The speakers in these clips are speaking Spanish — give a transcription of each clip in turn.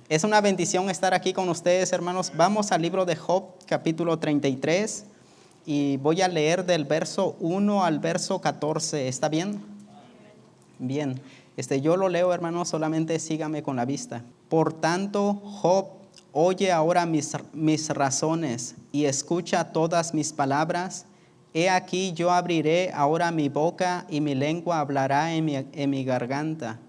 Es una bendición estar aquí con ustedes, hermanos. Vamos al libro de Job, capítulo 33, y voy a leer del verso 1 al verso 14. ¿Está bien? Bien. Yo lo leo, hermanos, solamente sígame con la vista. Por tanto, Job, oye ahora mis razones y escucha todas mis palabras. He aquí yo abriré ahora mi boca y mi lengua hablará en mi garganta.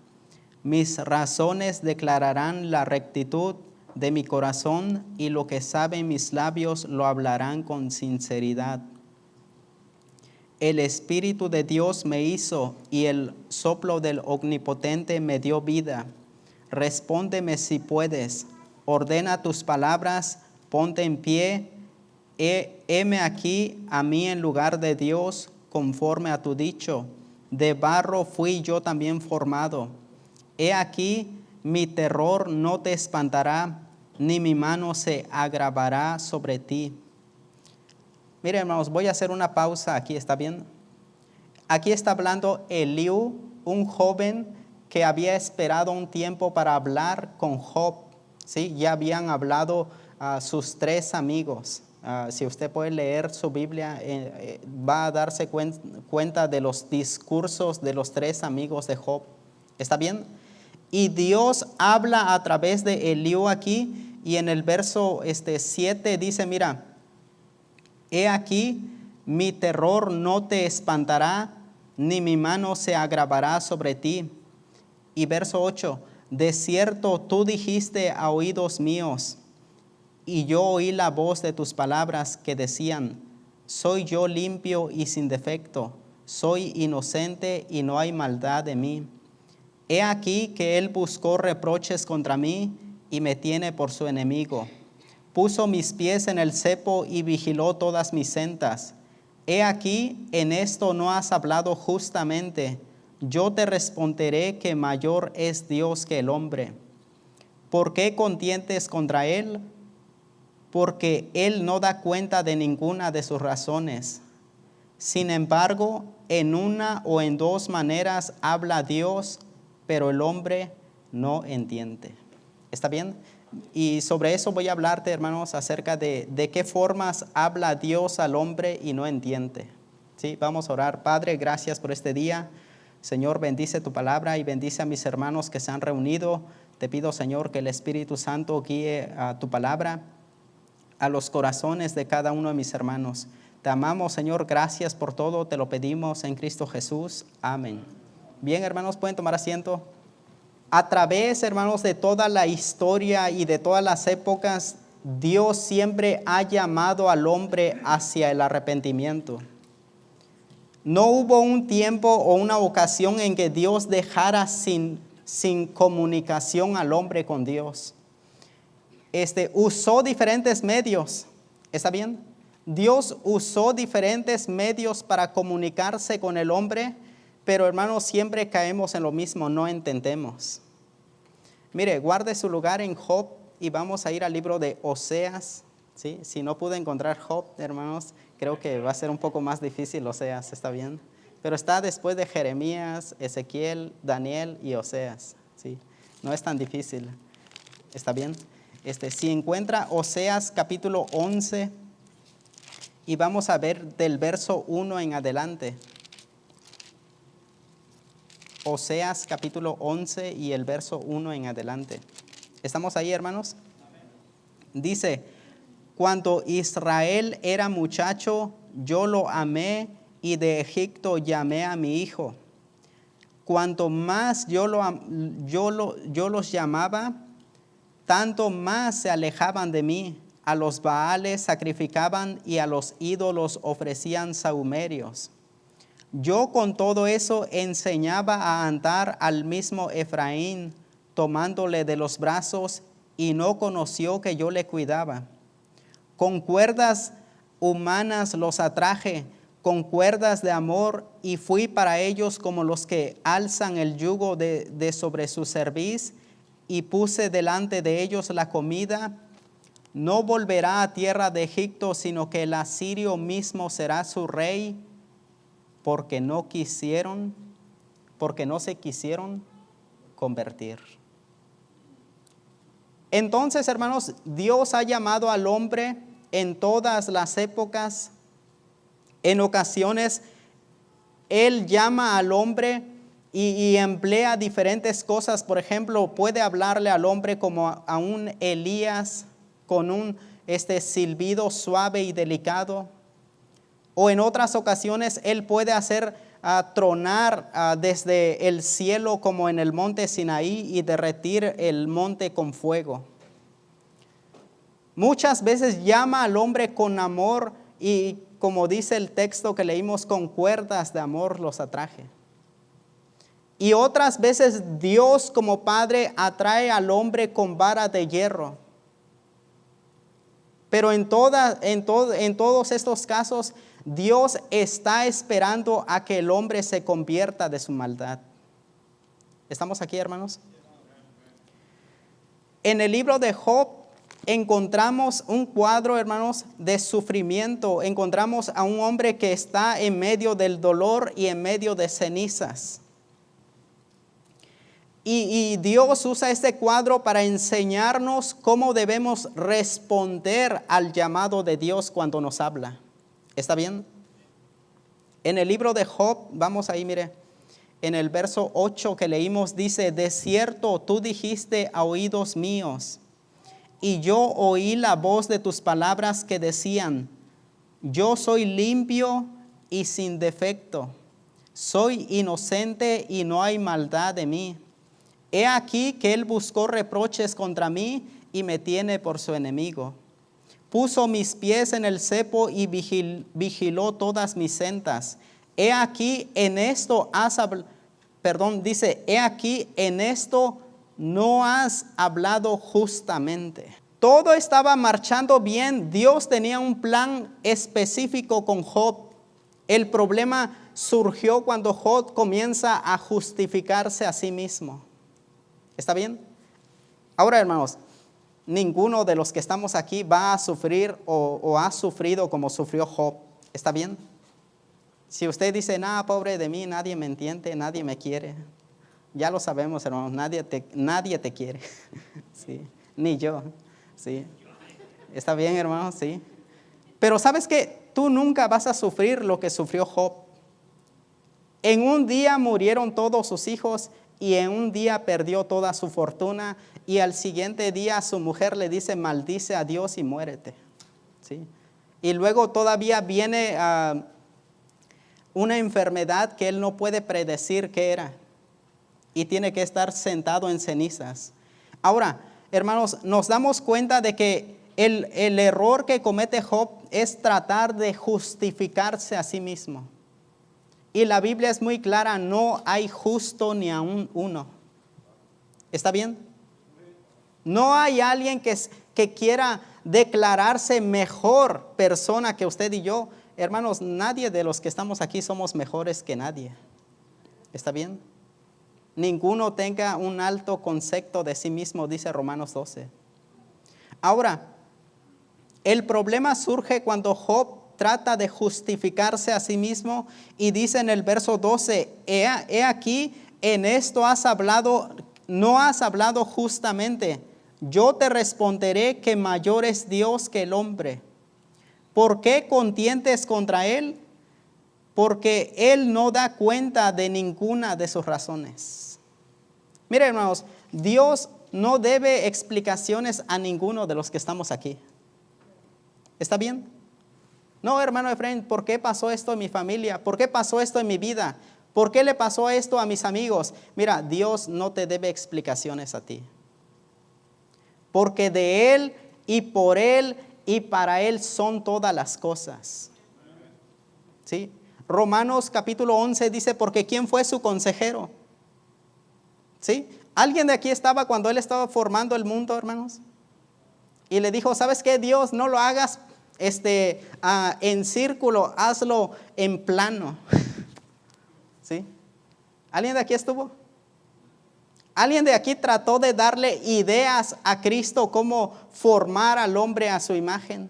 Mis razones declararán la rectitud de mi corazón y lo que saben mis labios lo hablarán con sinceridad. El Espíritu de Dios me hizo y el soplo del Omnipotente me dio vida. Respóndeme si puedes, ordena tus palabras, ponte en pie. Heme aquí a mí en lugar de Dios, conforme a tu dicho. De barro fui yo también formado. He aquí, mi terror no te espantará, ni mi mano se agravará sobre ti. Miren, hermanos, voy a hacer una pausa aquí, ¿está bien? Aquí está hablando Eliú, un joven que había esperado un tiempo para hablar con Job. ¿Sí? Ya habían hablado sus tres amigos. Si usted puede leer su Biblia, va a darse cuenta de los discursos de los tres amigos de Job. ¿Está bien? Y Dios habla a través de Eliú aquí, y en el verso 7 dice, mira, he aquí, mi terror no te espantará, ni mi mano se agravará sobre ti. Y verso 8, de cierto tú dijiste a oídos míos, y yo oí la voz de tus palabras que decían, soy yo limpio y sin defecto, soy inocente y no hay maldad de mí. He aquí que él buscó reproches contra mí y me tiene por su enemigo. Puso mis pies en el cepo y vigiló todas mis sendas. He aquí, en esto no has hablado justamente. Yo te responderé que mayor es Dios que el hombre. ¿Por qué contiendes contra él? Porque él no da cuenta de ninguna de sus razones. Sin embargo, en una o en dos maneras habla Dios, pero el hombre no entiende. ¿Está bien? Y sobre eso voy a hablarte, hermanos, acerca de qué formas habla Dios al hombre y no entiende. ¿Sí? Vamos a orar. Padre, gracias por este día. Señor, bendice tu palabra y bendice a mis hermanos que se han reunido. Te pido, Señor, que el Espíritu Santo guíe a tu palabra a los corazones de cada uno de mis hermanos. Te amamos, Señor, gracias por todo, te lo pedimos en Cristo Jesús. Amén. Bien, hermanos, pueden tomar asiento. A través, hermanos, de toda la historia y de todas las épocas, Dios siempre ha llamado al hombre hacia el arrepentimiento. No hubo un tiempo o una ocasión en que Dios dejara sin comunicación al hombre con Dios. Usó diferentes medios. ¿Está bien? Dios usó diferentes medios para comunicarse con el hombre, pero hermanos, siempre caemos en lo mismo, no entendemos. Mire, guarde su lugar en Job y vamos a ir al libro de Oseas. ¿Sí? Si no pude encontrar Job, hermanos, creo que va a ser un poco más difícil Oseas, ¿está bien? Pero está después de Jeremías, Ezequiel, Daniel y Oseas. ¿Sí? No es tan difícil, ¿está bien? Si encuentra Oseas capítulo 11 y vamos a ver del verso 1 en adelante. Oseas capítulo 11 y el verso 1 en adelante. ¿Estamos ahí, hermanos? Dice, cuando Israel era muchacho, yo lo amé y de Egipto llamé a mi hijo. Cuanto más yo los llamaba, tanto más se alejaban de mí. A los Baales sacrificaban y a los ídolos ofrecían sahumerios. Yo con todo eso enseñaba a andar al mismo Efraín, tomándole de los brazos, y no conoció que yo le cuidaba. Con cuerdas humanas los atraje, con cuerdas de amor, y fui para ellos como los que alzan el yugo de sobre su cerviz, y puse delante de ellos la comida. No volverá a tierra de Egipto, sino que el asirio mismo será su rey, porque no se quisieron convertir. Entonces, hermanos, Dios ha llamado al hombre en todas las épocas. En ocasiones, Él llama al hombre y emplea diferentes cosas. Por ejemplo, puede hablarle al hombre como a un Elías con un silbido suave y delicado. O en otras ocasiones, Él puede hacer tronar desde el cielo como en el monte Sinaí y derretir el monte con fuego. Muchas veces llama al hombre con amor y, como dice el texto que leímos, con cuerdas de amor los atraje. Y otras veces Dios como Padre atrae al hombre con vara de hierro. Pero en todos estos casos, Dios está esperando a que el hombre se convierta de su maldad. ¿Estamos aquí, hermanos? En el libro de Job encontramos un cuadro, hermanos, de sufrimiento. Encontramos a un hombre que está en medio del dolor y en medio de cenizas. Y Dios usa este cuadro para enseñarnos cómo debemos responder al llamado de Dios cuando nos habla. ¿Está bien? En el libro de Job, vamos ahí, mire, en el verso 8 que leímos dice: de cierto tú dijiste a oídos míos, y yo oí la voz de tus palabras que decían: yo soy limpio y sin defecto, soy inocente y no hay maldad de mí. He aquí que él buscó reproches contra mí y me tiene por su enemigo. Puso mis pies en el cepo y vigiló todas mis sendas. He aquí en esto no has hablado justamente. Todo estaba marchando bien. Dios tenía un plan específico con Job. El problema surgió cuando Job comienza a justificarse a sí mismo. ¿Está bien? Ahora, hermanos, ninguno de los que estamos aquí va a sufrir o ha sufrido como sufrió Job. ¿Está bien? Si usted dice: nada, pobre de mí, nadie me entiende, nadie me quiere. Ya lo sabemos, hermanos, nadie te quiere. Sí, ni yo. Sí. ¿Está bien, hermanos? Sí. Pero ¿sabes qué? Tú nunca vas a sufrir lo que sufrió Job. En un día murieron todos sus hijos y en un día perdió toda su fortuna, y al siguiente día su mujer le dice: maldice a Dios y muérete. ¿Sí? Y luego todavía viene una enfermedad que él no puede predecir qué era, y tiene que estar sentado en cenizas. Ahora, hermanos, nos damos cuenta de que el error que comete Job es tratar de justificarse a sí mismo. Y la Biblia es muy clara: no hay justo ni aún uno. ¿Está bien? No hay alguien que quiera declararse mejor persona que usted y yo. Hermanos, nadie de los que estamos aquí somos mejores que nadie. ¿Está bien? Ninguno tenga un alto concepto de sí mismo, dice Romanos 12. Ahora, el problema surge cuando Job trata de justificarse a sí mismo y dice en el verso 12: he aquí, en esto no has hablado justamente. Yo te responderé que mayor es Dios que el hombre. ¿Por qué contiendes contra él? Porque él no da cuenta de ninguna de sus razones. Miren, hermanos, Dios no debe explicaciones a ninguno de los que estamos aquí. ¿Está bien? No, hermano Efraín, ¿por qué pasó esto en mi familia? ¿Por qué pasó esto en mi vida? ¿Por qué le pasó esto a mis amigos? Mira, Dios no te debe explicaciones a ti. Porque de Él y por Él y para Él son todas las cosas. ¿Sí? Romanos capítulo 11 dice: porque ¿quién fue su consejero? ¿Sí? ¿Alguien de aquí estaba cuando Él estaba formando el mundo, hermanos? Y le dijo: ¿sabes qué, Dios? No lo hagas en círculo, hazlo en plano. ¿Sí? ¿Alguien de aquí estuvo? ¿Alguien de aquí trató de darle ideas a Cristo cómo formar al hombre a su imagen?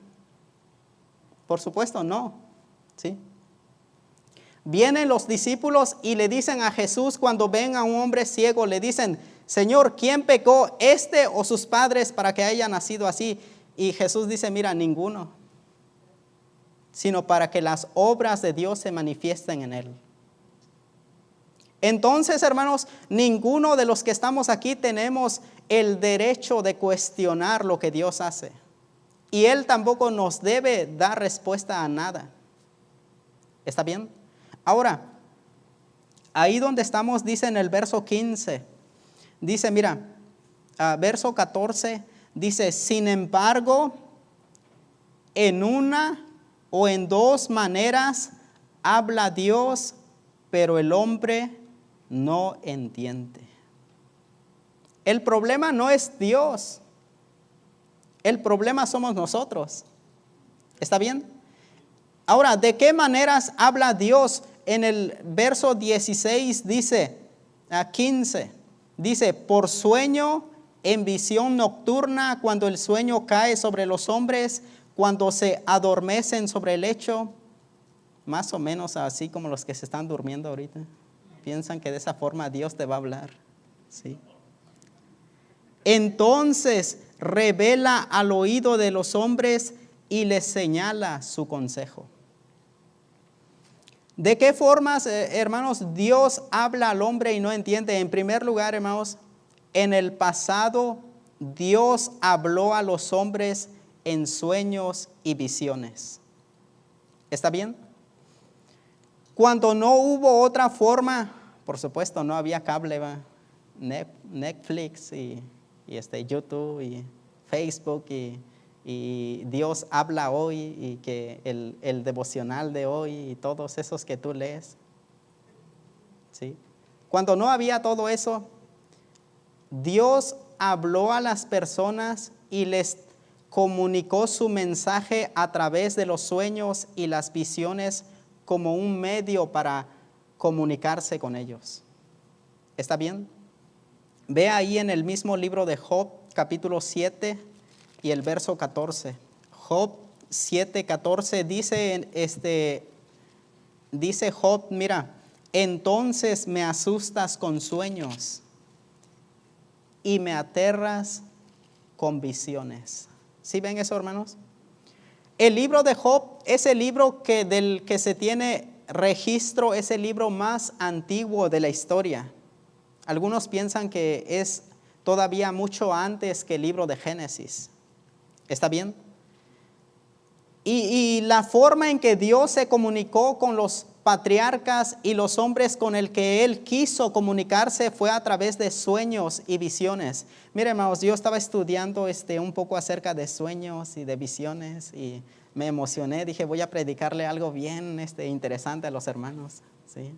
Por supuesto, no. ¿Sí? Vienen los discípulos y le dicen a Jesús, cuando ven a un hombre ciego, le dicen: Señor, ¿quién pecó, este o sus padres, para que haya nacido así? Y Jesús dice, mira, ninguno, sino para que las obras de Dios se manifiesten en él. Entonces, hermanos, ninguno de los que estamos aquí tenemos el derecho de cuestionar lo que Dios hace. Y Él tampoco nos debe dar respuesta a nada. ¿Está bien? Ahora, ahí donde estamos, dice en el verso 15, dice, mira, verso 14, dice, sin embargo, en una o en dos maneras habla Dios, pero el hombre no entiende. El problema no es Dios. El problema somos nosotros. ¿Está bien? Ahora, ¿de qué maneras habla Dios? En el verso 16 dice, 15, dice, por sueño, en visión nocturna, cuando el sueño cae sobre los hombres, cuando se adormecen sobre el lecho, más o menos así como los que se están durmiendo ahorita. Piensan que de esa forma Dios te va a hablar. ¿Sí? Entonces revela al oído de los hombres y les señala su consejo. ¿De qué formas, hermanos, Dios habla al hombre y no entiende? En primer lugar, hermanos, en el pasado Dios habló a los hombres en sueños y visiones. ¿Está bien? Cuando no hubo otra forma, por supuesto no había cable, Netflix y YouTube y Facebook y Dios habla hoy y que el devocional de hoy y todos esos que tú lees. ¿Sí? Cuando no había todo eso, Dios habló a las personas y les comunicó su mensaje a través de los sueños y las visiones como un medio para comunicarse con ellos. ¿Está bien? Ve ahí en el mismo libro de Job, capítulo 7 y el verso 14. Job 7, 14 dice Job, mira, entonces me asustas con sueños y me aterras con visiones. ¿Sí ven eso, hermanos? El libro de Job es el libro del que se tiene registro, es el libro más antiguo de la historia. Algunos piensan que es todavía mucho antes que el libro de Génesis. ¿Está bien? Y la forma en que Dios se comunicó con los patriarcas y los hombres con el que Él quiso comunicarse fue a través de sueños y visiones. Miren, hermanos, yo estaba estudiando un poco acerca de sueños y de visiones y me emocioné. Dije, voy a predicarle algo bien interesante a los hermanos. ¿Sí?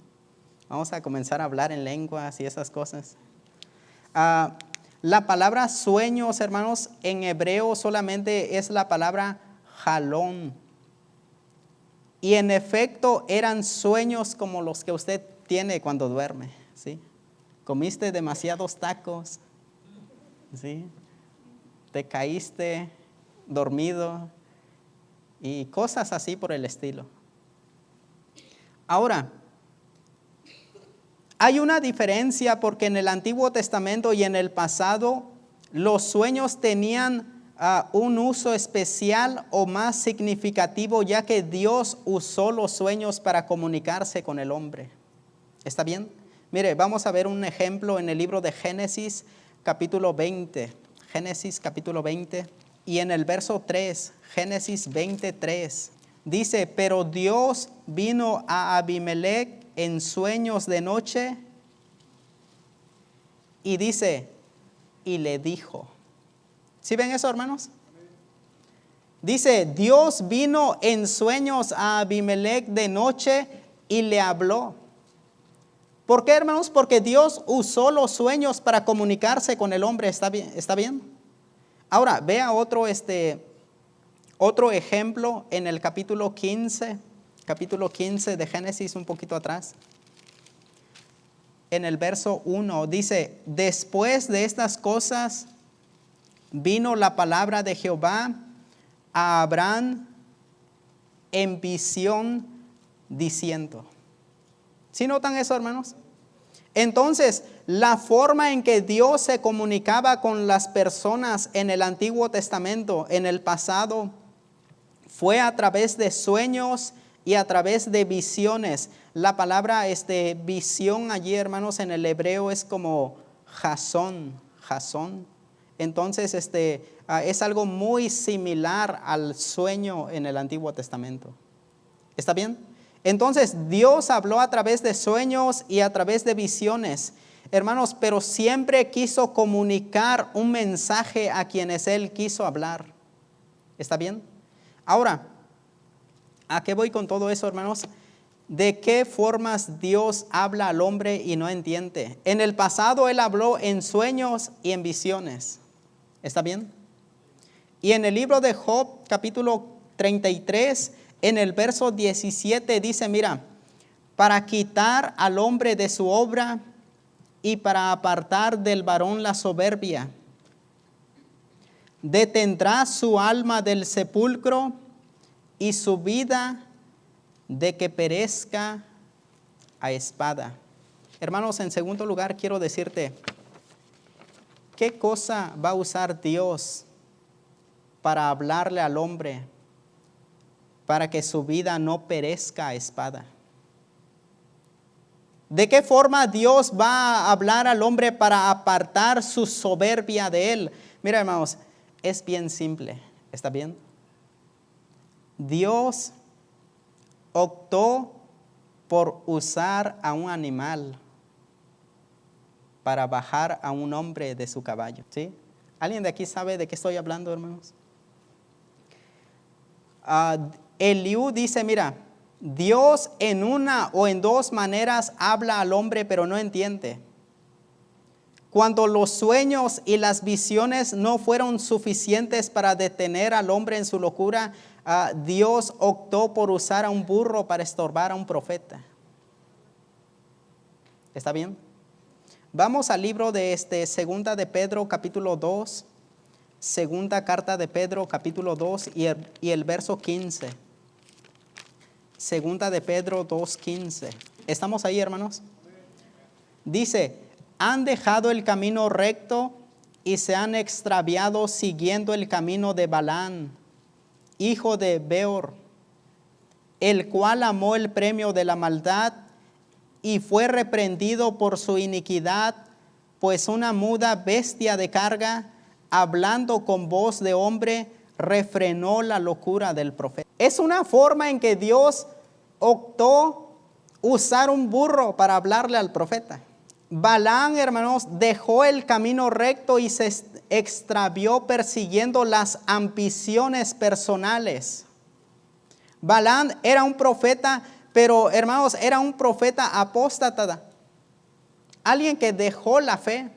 Vamos a comenzar a hablar en lenguas y esas cosas. La palabra sueños, hermanos, en hebreo solamente es la palabra jalón. Y en efecto eran sueños como los que usted tiene cuando duerme. ¿Sí? Comiste demasiados tacos. ¿Sí? Te caíste dormido y cosas así por el estilo. Ahora, hay una diferencia porque en el Antiguo Testamento y en el pasado los sueños tenían un uso especial o más significativo, ya que Dios usó los sueños para comunicarse con el hombre. ¿Está bien? Mire, vamos a ver un ejemplo en el libro de Génesis capítulo 20. Génesis capítulo 20 y en el verso 3, Génesis 20:3. Dice, pero Dios vino a Abimelech en sueños de noche y dice, y le dijo. ¿Sí ven eso, hermanos? Dice, Dios vino en sueños a Abimelech de noche y le habló. ¿Por qué, hermanos? Porque Dios usó los sueños para comunicarse con el hombre. ¿Está bien? ¿Está bien? Ahora, vea otro ejemplo en el capítulo 15 de Génesis, un poquito atrás. En el verso 1 dice, después de estas cosas vino la palabra de Jehová a Abraham en visión diciendo. ¿Sí notan eso, hermanos? Entonces, la forma en que Dios se comunicaba con las personas en el Antiguo Testamento, en el pasado, fue a través de sueños y a través de visiones. La palabra visión allí, hermanos, en el hebreo es como jasón. Entonces, es algo muy similar al sueño en el Antiguo Testamento. ¿Está bien? Entonces, Dios habló a través de sueños y a través de visiones, hermanos, pero siempre quiso comunicar un mensaje a quienes Él quiso hablar. ¿Está bien? Ahora, ¿a qué voy con todo eso, hermanos? ¿De qué formas Dios habla al hombre y no entiende? En el pasado Él habló en sueños y en visiones. ¿Está bien? Y en el libro de Job, capítulo 33, en el verso 17 dice, mira, para quitar al hombre de su obra y para apartar del varón la soberbia, detendrá su alma del sepulcro y su vida de que perezca a espada. Hermanos, en segundo lugar quiero decirte, ¿qué cosa va a usar Dios para hablarle al hombre para que su vida no perezca a espada? ¿De qué forma Dios va a hablar al hombre para apartar su soberbia de él? Mira, hermanos, es bien simple, ¿está bien? Dios optó por usar a un animal para bajar a un hombre de su caballo, ¿sí? ¿Alguien de aquí sabe de qué estoy hablando, hermanos? Eliú dice, mira, Dios en una o en dos maneras habla al hombre, pero no entiende. Cuando los sueños y las visiones no fueron suficientes para detener al hombre en su locura, Dios optó por usar a un burro para estorbar a un profeta. ¿Está bien? Vamos al libro de Segunda de Pedro, capítulo 2. Segunda carta de Pedro, capítulo 2 y el verso 15. Segunda de Pedro 2:15. ¿Estamos ahí, hermanos? Dice, han dejado el camino recto y se han extraviado siguiendo el camino de Balaam, hijo de Beor, el cual amó el premio de la maldad y fue reprendido por su iniquidad, pues una muda bestia de carga, hablando con voz de hombre, refrenó la locura del profeta. Es una forma en que Dios optó usar un burro para hablarle al profeta. Balaam, hermanos, dejó el camino recto y se extravió persiguiendo las ambiciones personales. Balaam era un profeta, pero hermanos, era un profeta apóstata. Alguien que dejó la fe.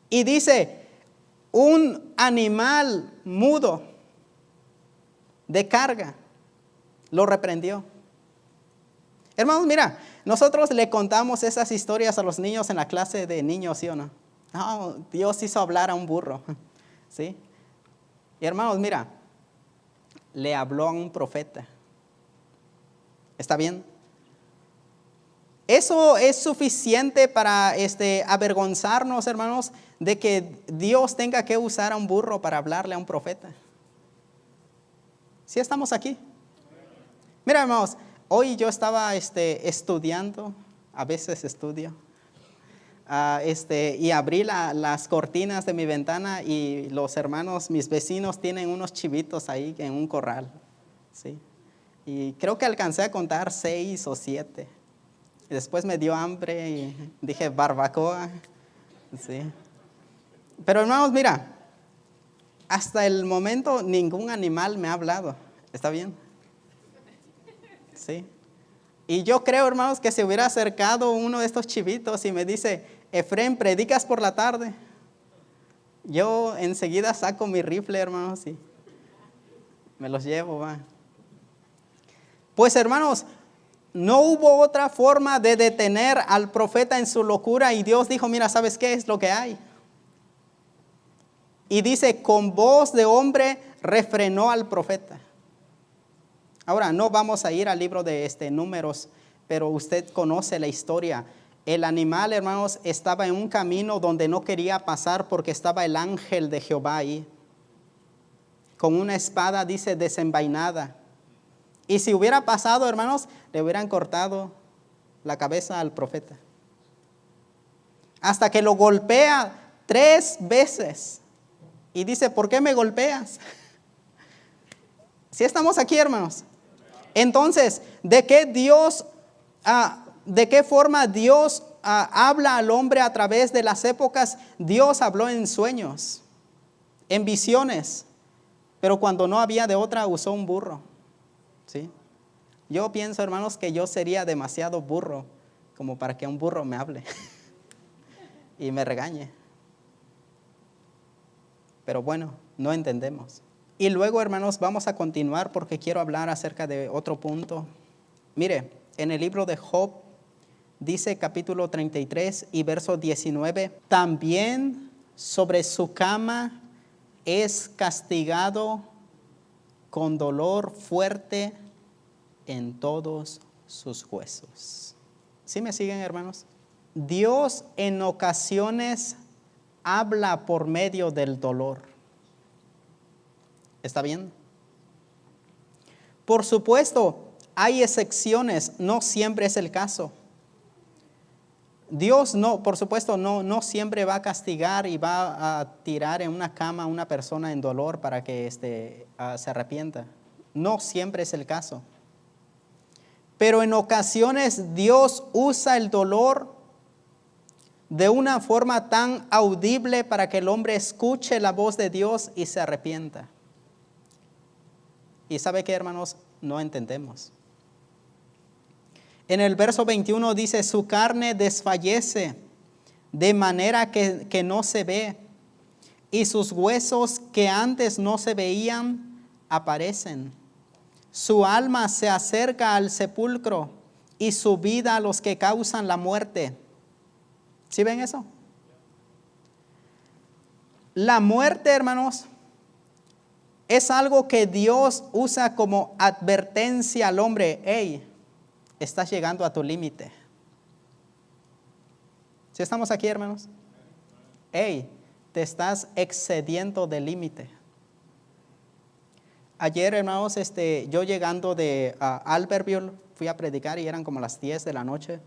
Y dice, un animal mudo de carga lo reprendió. Hermanos, mira, nosotros le contamos esas historias a los niños en la clase de niños, ¿sí o no? Oh, Dios hizo hablar a un burro, ¿sí? Y hermanos, mira, le habló a un profeta. ¿Está bien? Eso es suficiente para avergonzarnos, hermanos, de que Dios tenga que usar a un burro para hablarle a un profeta. ¿Sí estamos aquí? Mira, hermanos, hoy yo estaba estudiando, a veces estudio, y abrí las cortinas de mi ventana y los hermanos, mis vecinos, tienen unos chivitos ahí en un corral, ¿sí? Y creo que alcancé a contar 6 o 7. Y después me dio hambre y dije barbacoa, ¿sí? Pero hermanos, mira, hasta el momento ningún animal me ha hablado, ¿está bien? Sí. Y yo creo, hermanos, que se hubiera acercado uno de estos chivitos y me dice, Efrén, ¿predicas por la tarde? Yo enseguida saco mi rifle, hermanos, y me los llevo, va. Pues, hermanos, no hubo otra forma de detener al profeta en su locura y Dios dijo, mira, ¿sabes qué es lo que hay? Y dice, con voz de hombre refrenó al profeta. Ahora, no vamos a ir al libro de Números, pero usted conoce la historia. El animal, hermanos, estaba en un camino donde no quería pasar porque estaba el ángel de Jehová ahí. Con una espada, dice, desenvainada. Y si hubiera pasado, hermanos, le hubieran cortado la cabeza al profeta. Hasta que lo golpea 3 veces. Y dice, ¿por qué me golpeas? Si estamos aquí, hermanos. Entonces, ¿de qué forma Dios habla al hombre a través de las épocas? Dios habló en sueños, en visiones, pero cuando no había de otra usó un burro. ¿Sí? Yo pienso, hermanos, que yo sería demasiado burro como para que un burro me hable y me regañe. Pero bueno, no entendemos. Y luego, hermanos, vamos a continuar porque quiero hablar acerca de otro punto. Mire, en el libro de Job, dice capítulo 33 y verso 19, también sobre su cama es castigado con dolor fuerte en todos sus huesos. ¿Sí me siguen, hermanos? Dios en ocasiones habla por medio del dolor. ¿Está bien? Por supuesto, hay excepciones, no siempre es el caso. Dios por supuesto, no siempre va a castigar y va a tirar en una cama a una persona en dolor para que se arrepienta. No siempre es el caso. Pero en ocasiones Dios usa el dolor de una forma tan audible para que el hombre escuche la voz de Dios y se arrepienta. ¿Y sabe qué, hermanos? No entendemos. En el verso 21 dice, su carne desfallece de manera que no se ve, y sus huesos que antes no se veían aparecen. Su alma se acerca al sepulcro y su vida a los que causan la muerte. ¿Sí ven eso? La muerte, hermanos, es algo que Dios usa como advertencia al hombre. Hey, estás llegando a tu límite. ¿Sí estamos aquí, hermanos? Hey, te estás excediendo del límite. Ayer, hermanos, yo llegando de Albertville, fui a predicar y eran como las 10 de la noche.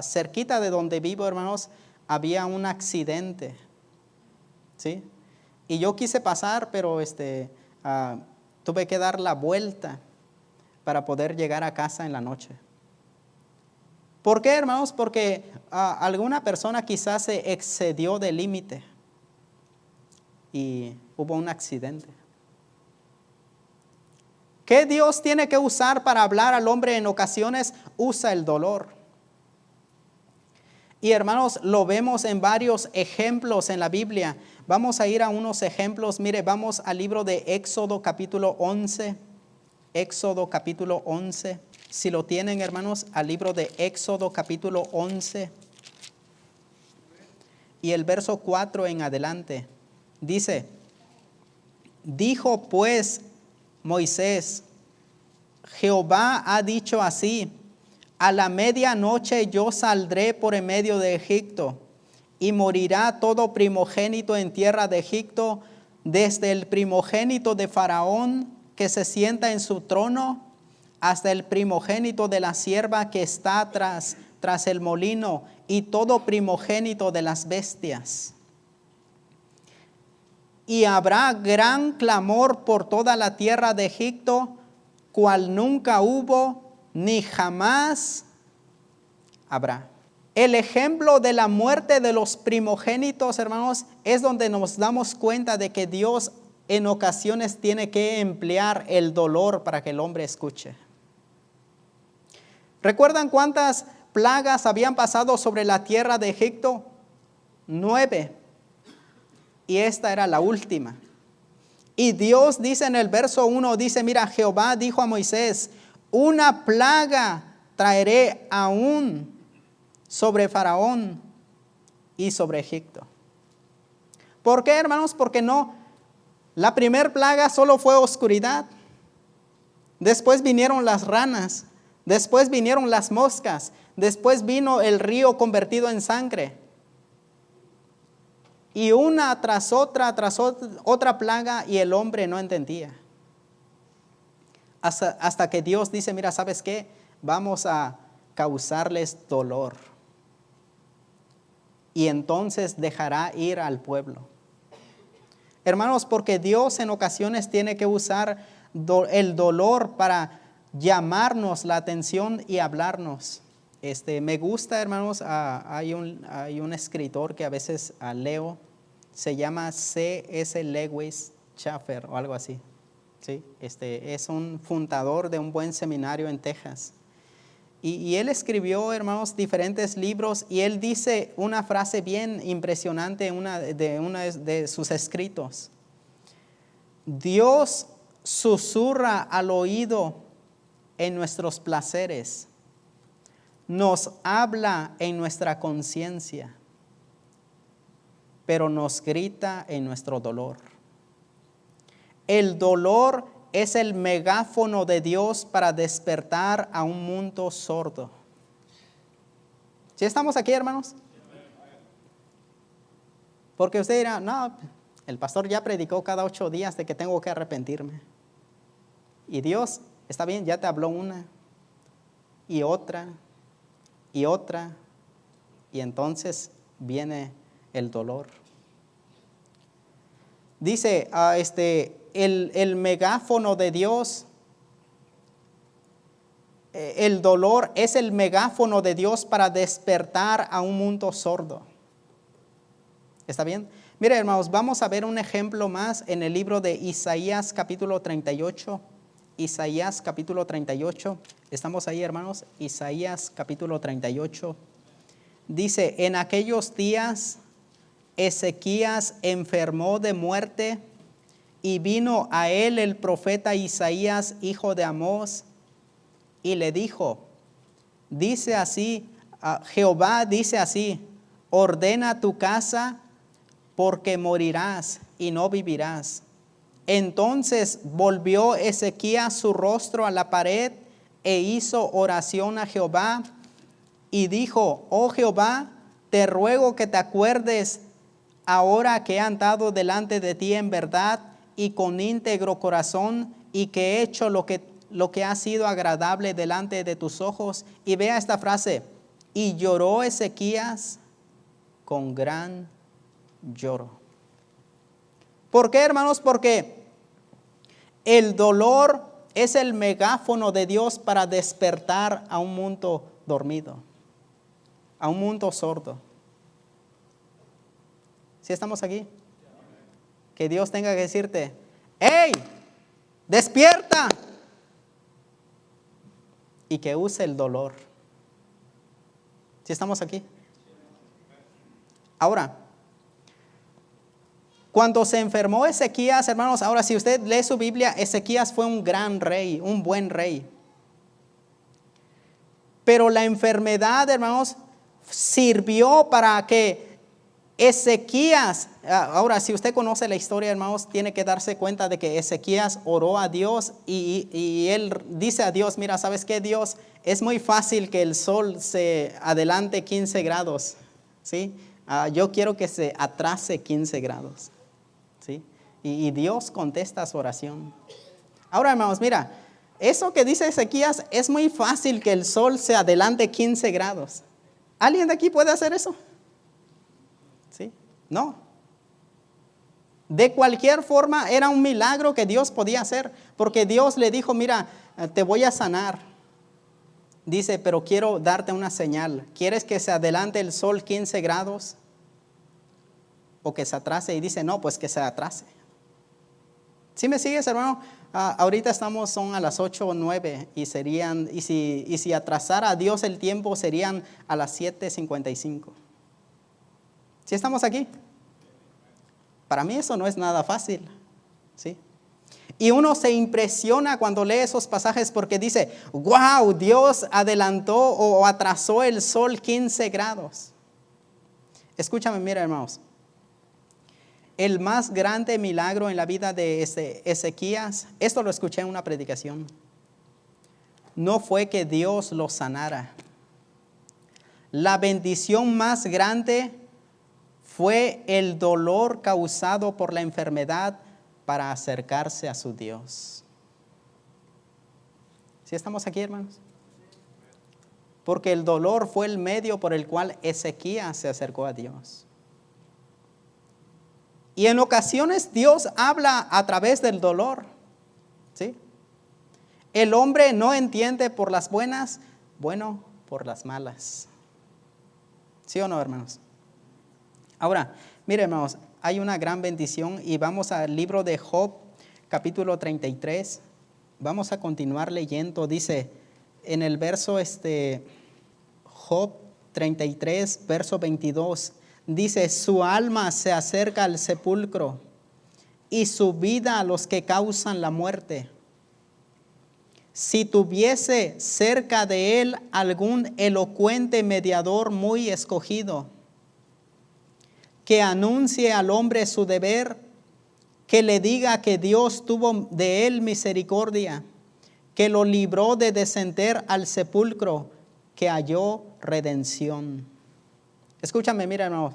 Cerquita de donde vivo, hermanos, había un accidente. ¿Sí? Y yo quise pasar, pero tuve que dar la vuelta para poder llegar a casa en la noche. ¿Por qué, hermanos? Porque alguna persona quizás se excedió del límite y hubo un accidente. ¿Qué Dios tiene que usar para hablar al hombre en ocasiones? Usa el dolor. Y hermanos, lo vemos en varios ejemplos en la Biblia. Vamos a ir a unos ejemplos. Mire, vamos al libro de Éxodo capítulo 11. Éxodo capítulo 11. Si lo tienen, hermanos, al libro de Éxodo capítulo 11. Y el verso 4 en adelante. Dice, dijo pues Moisés, Jehová ha dicho así, a la medianoche yo saldré por en medio de Egipto, y morirá todo primogénito en tierra de Egipto, desde el primogénito de Faraón que se sienta en su trono, hasta el primogénito de la sierva que está tras el molino, y todo primogénito de las bestias. Y habrá gran clamor por toda la tierra de Egipto, cual nunca hubo, ni jamás habrá. El ejemplo de la muerte de los primogénitos, hermanos, es donde nos damos cuenta de que Dios en ocasiones tiene que emplear el dolor para que el hombre escuche. ¿Recuerdan cuántas plagas habían pasado sobre la tierra de Egipto? 9. Y esta era la última. Y Dios dice en el verso 1, dice, mira, Jehová dijo a Moisés, una plaga traeré aún sobre Faraón y sobre Egipto. ¿Por qué, hermanos? Porque la primer plaga solo fue oscuridad. Después vinieron las ranas. Después vinieron las moscas. Después vino el río convertido en sangre. Y una tras otra plaga, y el hombre no entendía. Hasta que Dios dice, mira, ¿sabes qué? Vamos a causarles dolor. Y entonces dejará ir al pueblo. Hermanos, porque Dios en ocasiones tiene que usar el dolor para llamarnos la atención y hablarnos. Me gusta, hermanos, hay un escritor que a veces leo, se llama C.S. Lewis Chafer o algo así. ¿Sí? Es un fundador de un buen seminario en Texas. Y él escribió, hermanos, diferentes libros, y él dice una frase bien impresionante en uno de sus escritos. Dios susurra al oído en nuestros placeres, nos habla en nuestra conciencia, pero nos grita en nuestro dolor. El dolor es el megáfono de Dios para despertar a un mundo sordo. ¿Sí estamos aquí, hermanos? Porque usted dirá, no, el pastor ya predicó cada 8 días de que tengo que arrepentirme. Y Dios, está bien, ya te habló una, y otra, y otra, y entonces viene el dolor. Dice, el megáfono de Dios, el dolor es el megáfono de Dios para despertar a un mundo sordo. ¿Está bien? Mire, hermanos, vamos a ver un ejemplo más en el libro de Isaías capítulo 38. Isaías capítulo 38. ¿Estamos ahí, hermanos? Isaías capítulo 38. Dice, en aquellos días Ezequías enfermó de muerte, y vino a él el profeta Isaías, hijo de Amós, y le dijo, dice así, Jehová dice así, ordena tu casa, porque morirás y no vivirás. Entonces volvió Ezequías su rostro a la pared e hizo oración a Jehová y dijo, oh Jehová, te ruego que te acuerdes ahora que he andado delante de ti en verdad y con íntegro corazón, y que he hecho lo que ha sido agradable delante de tus ojos. Y vea esta frase, y lloró Ezequías con gran lloro. ¿Por qué, hermanos? Porque el dolor es el megáfono de Dios para despertar a un mundo dormido, a un mundo sordo. ¿Sí estamos aquí? Que Dios tenga que decirte, ¡hey! ¡Despierta! Y que use el dolor. ¿Sí estamos aquí? Ahora, cuando se enfermó Ezequías, hermanos, ahora si usted lee su Biblia, Ezequías fue un gran rey, un buen rey. Pero la enfermedad, hermanos, sirvió para que Ezequías, ahora si usted conoce la historia, hermanos, tiene que darse cuenta de que Ezequías oró a Dios y él dice a Dios, mira, ¿sabes qué, Dios? Es muy fácil que el sol se adelante 15 grados, ¿sí? Yo quiero que se atrase 15 grados, ¿sí? Y Dios contesta su oración. Ahora, hermanos, mira, eso que dice Ezequías, es muy fácil que el sol se adelante 15 grados. ¿Alguien de aquí puede hacer eso? ¿Sí? No. De cualquier forma, era un milagro que Dios podía hacer, porque Dios le dijo, mira, te voy a sanar. Dice, pero quiero darte una señal. ¿Quieres que se adelante el sol 15 grados? ¿O que se atrase? Y dice, no, pues que se atrase. ¿Sí me sigues, hermano? Ahorita son a las 8 o 9 y si atrasara a Dios el tiempo, serían a las 7:55. ¿Sí estamos aquí? Para mí eso no es nada fácil, ¿sí? Y uno se impresiona cuando lee esos pasajes porque dice, wow, Dios adelantó o atrasó el sol 15 grados. Escúchame, mira, hermanos. El más grande milagro en la vida de Ezequías, esto lo escuché en una predicación. no fue que Dios lo sanara. La bendición más grande fue el dolor causado por la enfermedad para acercarse a su Dios. ¿Sí estamos aquí, hermanos? Porque el dolor fue el medio por el cual Ezequías se acercó a Dios. Y en ocasiones Dios habla a través del dolor, ¿sí? El hombre no entiende por las buenas, bueno, por las malas. ¿Sí o no, hermanos? Ahora, miren, hermanos, hay una gran bendición y vamos al libro de Job, capítulo 33. Vamos a continuar leyendo. Dice en el verso Job 33, verso 22, dice: su alma se acerca al sepulcro y su vida a los que causan la muerte. Si tuviese cerca de él algún elocuente mediador muy escogido, que anuncie al hombre su deber, que le diga que Dios tuvo de él misericordia, que lo libró de descender al sepulcro, que halló redención. Escúchame, mira, hermano.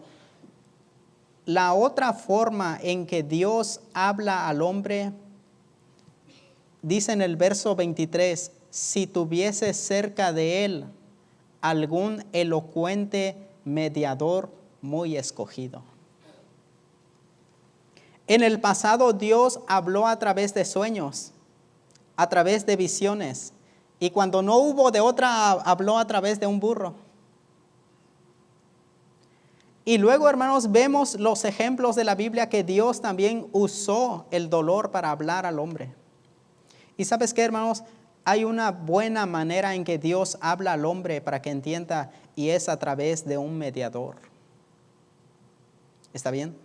La otra forma en que Dios habla al hombre, dice en el verso 23, si tuviese cerca de él algún elocuente mediador muy escogido. En el pasado Dios habló a través de sueños, a través de visiones, y cuando no hubo de otra, habló a través de un burro. Y luego, hermanos, vemos los ejemplos de la Biblia que Dios también usó el dolor para hablar al hombre. Y ¿sabes qué, hermanos? Hay una buena manera en que Dios habla al hombre para que entienda, y es a través de un mediador. ¿Está bien?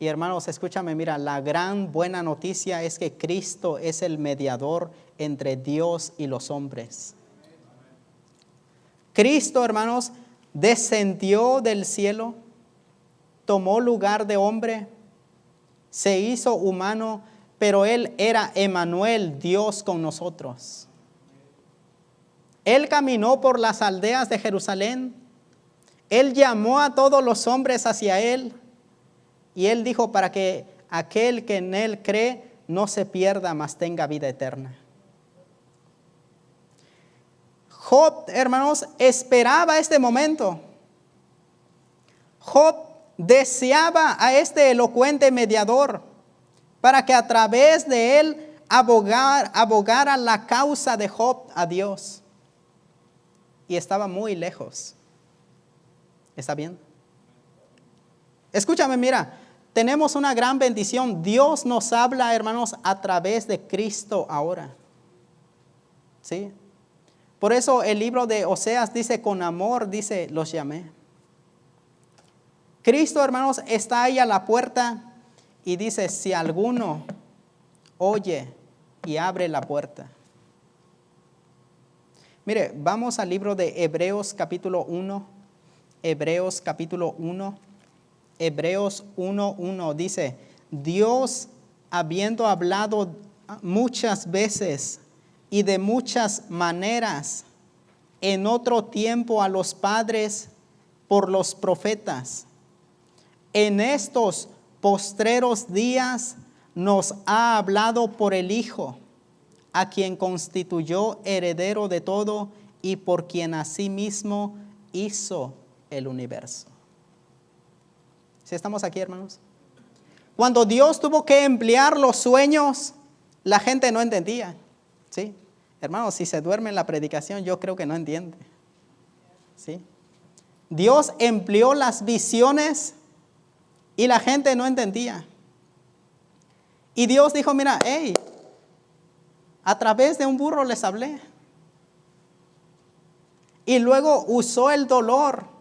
Y hermanos, escúchame, mira, la gran buena noticia es que Cristo es el mediador entre Dios y los hombres. Cristo, hermanos, descendió del cielo, tomó lugar de hombre, se hizo humano, pero Él era Emmanuel, Dios con nosotros. Él caminó por las aldeas de Jerusalén, Él llamó a todos los hombres hacia Él, y Él dijo para que aquel que en Él cree no se pierda, mas tenga vida eterna. Job, hermanos, esperaba este momento. Job deseaba a este elocuente mediador para que a través de él abogara la causa de Job a Dios. Y estaba muy lejos. ¿Está bien? Escúchame, mira, tenemos una gran bendición. Dios nos habla, hermanos, a través de Cristo ahora. ¿Sí? Por eso el libro de Oseas dice, con amor, dice, los llamé. Cristo, hermanos, está ahí a la puerta y dice, si alguno oye y abre la puerta. Mire, vamos al libro de Hebreos capítulo 1. Hebreos capítulo 1. Hebreos 1:1 dice, Dios, habiendo hablado muchas veces y de muchas maneras en otro tiempo a los padres por los profetas, en estos postreros días nos ha hablado por el Hijo, a quien constituyó heredero de todo y por quien asimismo hizo el universo. ¿Sí estamos aquí, hermanos? Cuando Dios tuvo que emplear los sueños, la gente no entendía. ¿Sí? Hermanos, si se duerme en la predicación, yo creo que no entiende. ¿Sí? Dios empleó las visiones y la gente no entendía. Y Dios dijo, mira, hey, a través de un burro les hablé. Y luego usó el dolor.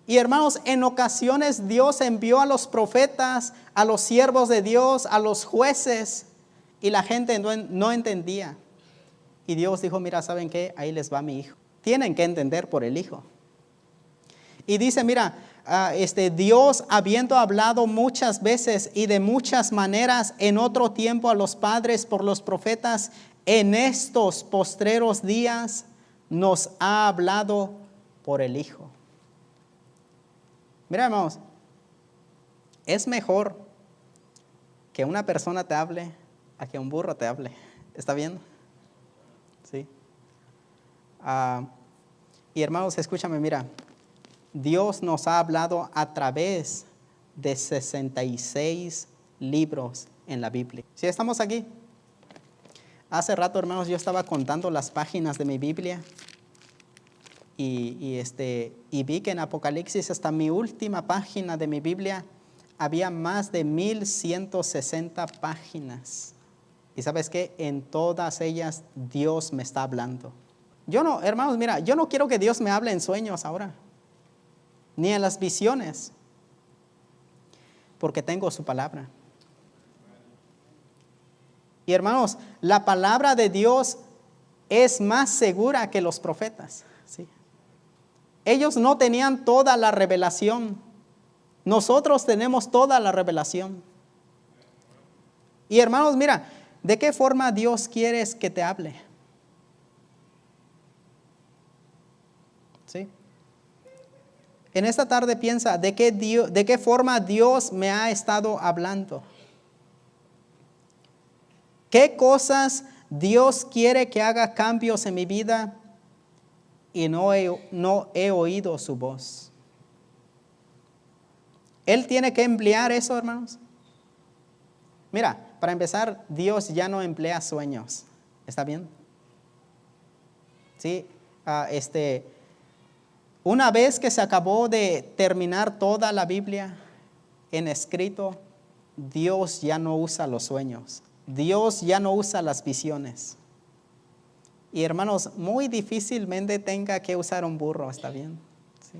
Y hermanos, en ocasiones Dios envió a los profetas, a los siervos de Dios, a los jueces, y la gente no entendía. Y Dios dijo, mira, ¿saben qué? Ahí les va mi hijo. Tienen que entender por el Hijo. Y dice, mira, Dios, habiendo hablado muchas veces y de muchas maneras en otro tiempo a los padres por los profetas, en estos postreros días nos ha hablado por el Hijo. Mira, hermanos, es mejor que una persona te hable a que un burro te hable. ¿Está bien? Sí. Y hermanos, escúchame, mira. Dios nos ha hablado a través de 66 libros en la Biblia. ¿Sí estamos aquí? Hace rato, hermanos, yo estaba contando las páginas de mi Biblia y vi que en Apocalipsis, hasta mi última página de mi Biblia, había más de 1160 páginas. Y ¿sabes qué? En todas ellas Dios me está hablando. Yo no, hermanos, mira, yo no quiero que Dios me hable en sueños ahora, ni en las visiones, porque tengo su palabra. Y hermanos, la palabra de Dios es más segura que los profetas, ¿sí? Ellos no tenían toda la revelación. Nosotros tenemos toda la revelación. Y hermanos, mira, ¿de qué forma Dios quiere que te hable? ¿Sí? En esta tarde piensa, ¿de qué forma Dios me ha estado hablando? ¿Qué cosas Dios quiere que haga cambios en mi vida y no he oído su voz? Él tiene que emplear eso, hermanos. Mira, para empezar, Dios ya no emplea sueños. ¿Está bien? Sí. Una vez que se acabó de terminar toda la Biblia en escrito, Dios ya no usa los sueños. Dios ya no usa las visiones. Y hermanos, muy difícilmente tenga que usar un burro, ¿está bien? Sí.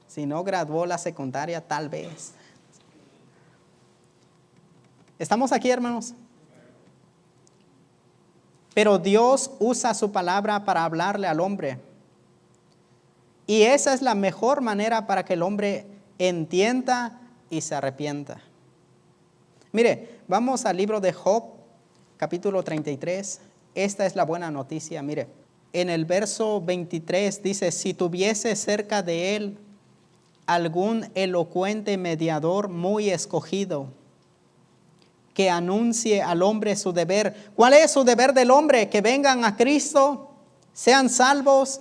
Si no graduó la secundaria, tal vez. ¿Estamos aquí, hermanos? Pero Dios usa su palabra para hablarle al hombre. Y esa es la mejor manera para que el hombre entienda y se arrepienta. Mire, vamos al libro de Job, capítulo 33. Esta es la buena noticia. Mire, en el verso 23 dice, si tuviese cerca de él algún elocuente mediador muy escogido, que anuncie al hombre su deber. ¿Cuál es su deber del hombre? Que vengan a Cristo, sean salvos,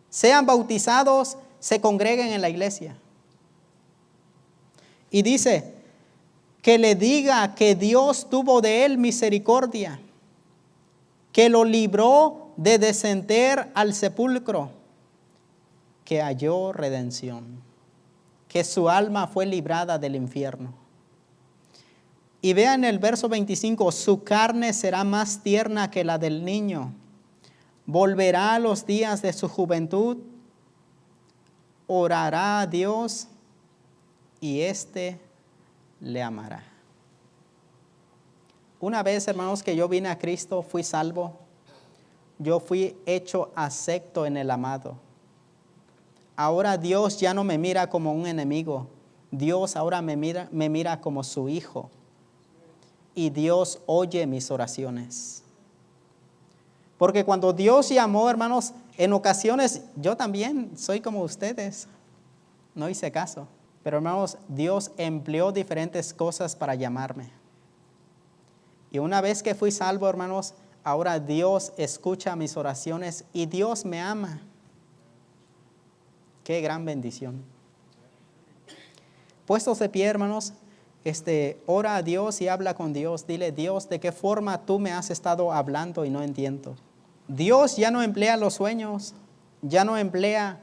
sean bautizados, se congreguen en la iglesia. Y dice, que le diga que Dios tuvo de él misericordia, que lo libró de descender al sepulcro, que halló redención, que su alma fue librada del infierno. Y vean el verso 25, su carne será más tierna que la del niño, volverá a los días de su juventud, orará a Dios y éste le amará. Una vez, hermanos, que yo vine a Cristo, fui salvo, yo fui hecho acepto en el amado. Ahora Dios ya no me mira como un enemigo, Dios ahora me mira como su hijo. Y Dios oye mis oraciones. Porque cuando Dios llamó, hermanos, en ocasiones yo también soy como ustedes. No hice caso. Pero hermanos, Dios empleó diferentes cosas para llamarme. Y una vez que fui salvo, hermanos, ahora Dios escucha mis oraciones y Dios me ama. Qué gran bendición. Puestos de pie, hermanos, ora a Dios y habla con Dios. Dile, Dios, ¿de qué forma tú me has estado hablando y no entiendo? Dios ya no emplea los sueños, ya no emplea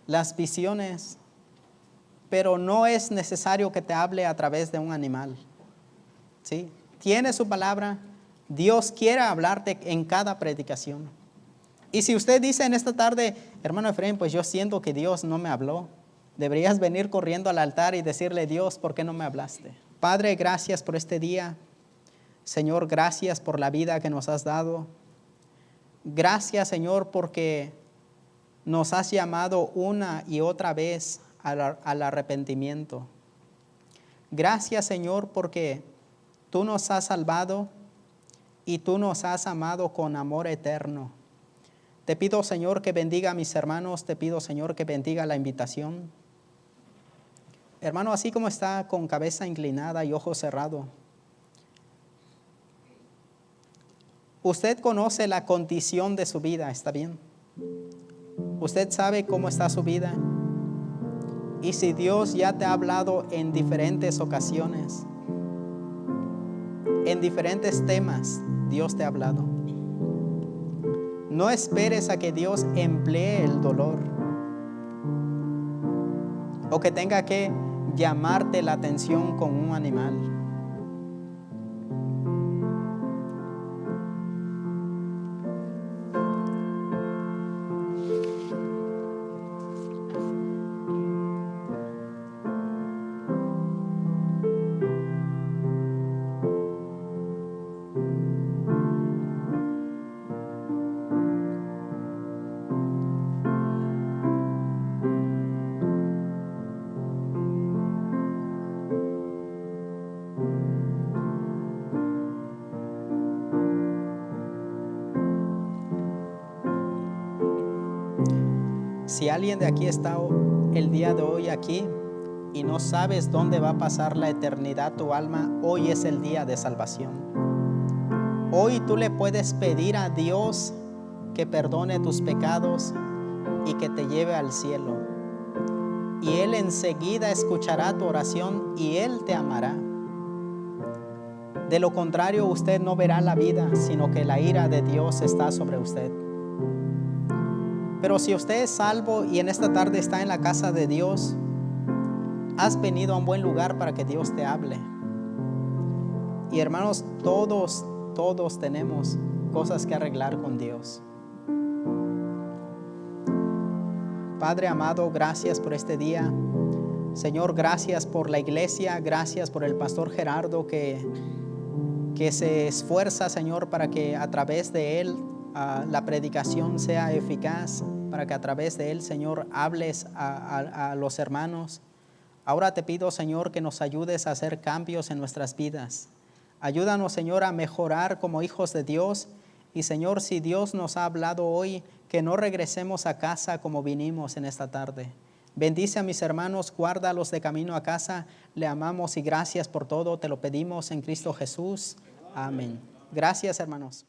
las visiones, pero no es necesario que te hable a través de un animal. ¿Sí? Tiene su palabra. Dios quiere hablarte en cada predicación. Y si usted dice en esta tarde, hermano Efraín, pues yo siento que Dios no me habló, deberías venir corriendo al altar y decirle, Dios, ¿por qué no me hablaste? Padre, gracias por este día. Señor, gracias por la vida que nos has dado. Gracias, Señor, porque nos has llamado una y otra vez al arrepentimiento. Gracias, Señor, porque tú nos has salvado y tú nos has amado con amor eterno. Te pido, Señor, que bendiga a mis hermanos. Te pido, Señor, que bendiga la invitación. Hermano, así como está con cabeza inclinada y ojo cerrado, usted conoce la condición de su vida, ¿está bien? Usted sabe cómo está su vida. Y si Dios ya te ha hablado en diferentes ocasiones, en diferentes temas, Dios te ha hablado. No esperes a que Dios emplee el dolor o que tenga que llamarte la atención con un animal. Si alguien de aquí está el día de hoy aquí y no sabes dónde va a pasar la eternidad tu alma, hoy es el día de salvación. Hoy tú le puedes pedir a Dios que perdone tus pecados y que te lleve al cielo. Y Él enseguida escuchará tu oración y Él te amará. De lo contrario, usted no verá la vida, sino que la ira de Dios está sobre usted. Pero si usted es salvo y en esta tarde está en la casa de Dios, has venido a un buen lugar para que Dios te hable. Y hermanos, todos tenemos cosas que arreglar con Dios. Padre amado, gracias por este día. Señor, gracias por la iglesia, gracias por el pastor Gerardo que se esfuerza, Señor, para que a través de él la predicación sea eficaz, para que a través de él, Señor, hables a los hermanos. Ahora te pido, Señor, que nos ayudes a hacer cambios en nuestras vidas. Ayúdanos, Señor, a mejorar como hijos de Dios. Y, Señor, si Dios nos ha hablado hoy, que no regresemos a casa como vinimos en esta tarde. Bendice a mis hermanos, guárdalos de camino a casa. Le amamos y gracias por todo. Te lo pedimos en Cristo Jesús. Amén. Gracias, hermanos.